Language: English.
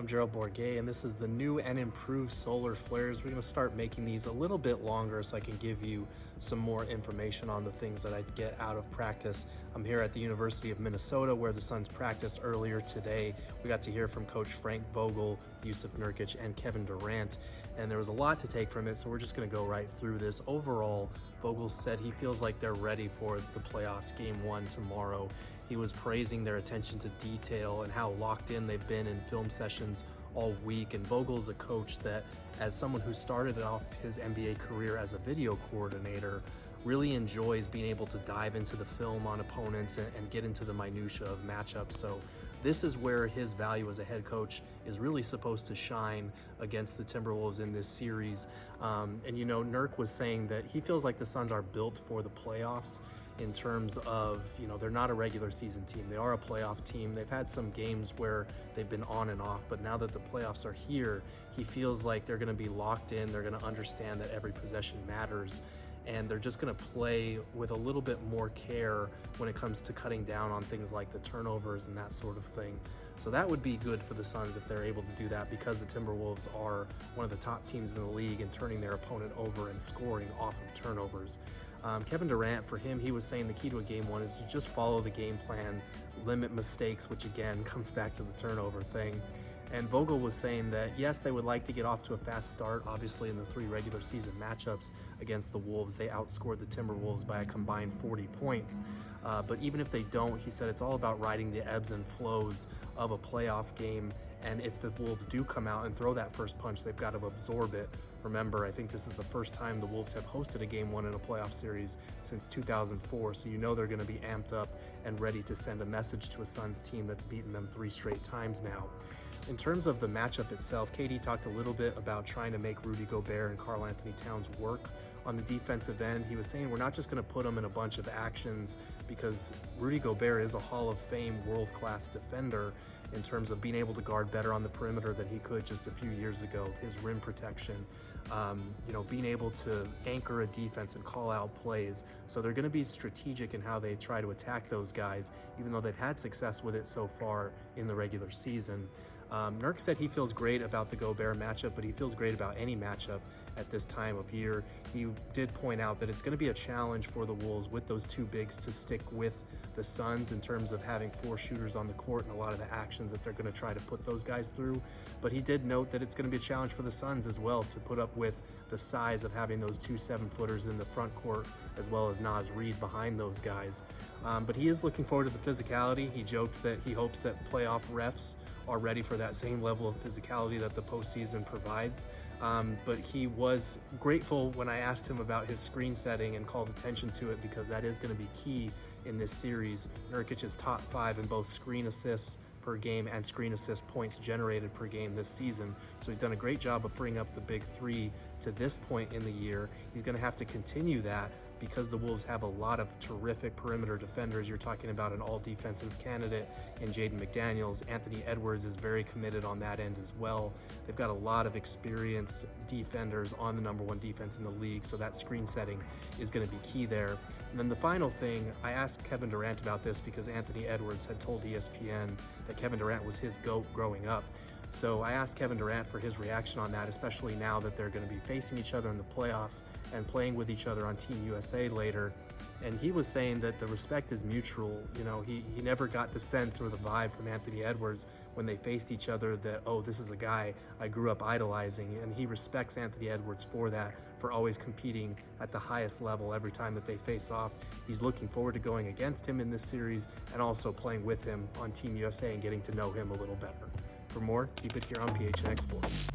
I'm Gerald Bourguet, and this is the new and improved solar flares. We're going to start making these a little bit longer so I can give you some more information on the things that I get out of practice. I'm here at the University of Minnesota where the Suns practiced earlier today. We got to hear from Coach Frank Vogel, Jusuf Nurkic, and Kevin Durant, and there was a lot to take from it, so we're just going to go right through this. Overall, Vogel said he feels like they're ready for the playoffs game 1 tomorrow. He was praising their attention to detail and how locked in they've been in film sessions all week. And Vogel's a coach that, as someone who started off his NBA career as a video coordinator, really enjoys being able to dive into the film on opponents and get into the minutia of matchups. So this is where his value as a head coach is really supposed to shine against the Timberwolves in this series. And you know, Nurk was saying that he feels like the Suns are built for the playoffs in terms of, you know, they're not a regular season team. They are a playoff team. They've had some games where they've been on and off, but now that the playoffs are here, he feels like they're going to be locked in. They're going to understand that every possession matters, and they're just going to play with a little bit more care when it comes to cutting down on things like the turnovers and that sort of thing. So that would be good for the Suns if they're able to do that, because the Timberwolves are one of the top teams in the league in turning their opponent over and scoring off of turnovers. Kevin Durant, for him, he was saying the key to a game 1 is to just follow the game plan, limit mistakes, which again comes back to the turnover thing. And Vogel was saying that, yes, they would like to get off to a fast start. Obviously, in the 3 regular season matchups against the Wolves, they outscored the Timberwolves by a combined 40 points. But even if they don't, he said it's all about riding the ebbs and flows of a playoff game. And if the Wolves do come out and throw that first punch, they've got to absorb it. Remember, I think this is the first time the Wolves have hosted a game 1 in a playoff series since 2004. So you know they're going to be amped up and ready to send a message to a Suns team that's beaten them 3 straight times now. In terms of the matchup itself, KD talked a little bit about trying to make Rudy Gobert and Karl-Anthony Towns work on the defensive end. He was saying we're not just going to put them in a bunch of actions, because Rudy Gobert is a Hall of Fame world-class defender in terms of being able to guard better on the perimeter than he could just a few years ago. His rim protection, you know, being able to anchor a defense and call out plays. So they're going to be strategic in how they try to attack those guys, even though they've had success with it so far in the regular season. Nurk said he feels great about the Gobert matchup, but he feels great about any matchup at this time of year. He did point out that it's going to be a challenge for the Wolves with those 2 bigs to stick with the Suns in terms of having 4 shooters on the court and a lot of the actions that they're going to try to put those guys through. But he did note that it's going to be a challenge for the Suns as well to put up with the size of having those 2 7-footers in the front court, as well as Naz Reid behind those guys. But he is looking forward to the physicality. He joked that he hopes that playoff refs are ready for that same level of physicality that the postseason provides. But he was grateful when I asked him about his screen setting and called attention to it, because that is going to be key in this series. Nurkic is top 5 in both screen assists per game and screen assist points generated per game this season. So he's done a great job of freeing up the big 3 to this point in the year. He's going to have to continue that, because the Wolves have a lot of terrific perimeter defenders. You're talking about an all-defensive candidate in Jaden McDaniels. Anthony Edwards is very committed on that end as well. They've got a lot of experienced defenders on the number 1 defense in the league, so that screen setting is going to be key there. And then the final thing, I asked Kevin Durant about this because Anthony Edwards had told ESPN that Kevin Durant was his GOAT growing up. So I asked Kevin Durant for his reaction on that, especially now that they're going to be facing each other in the playoffs and playing with each other on Team USA later. And he was saying that the respect is mutual. You know, he never got the sense or the vibe from Anthony Edwards when they faced each other that, oh, this is a guy I grew up idolizing. And he respects Anthony Edwards for that, for always competing at the highest level every time that they face off. He's looking forward to going against him in this series and also playing with him on Team USA and getting to know him a little better. For more, keep it here on PHNX Sports.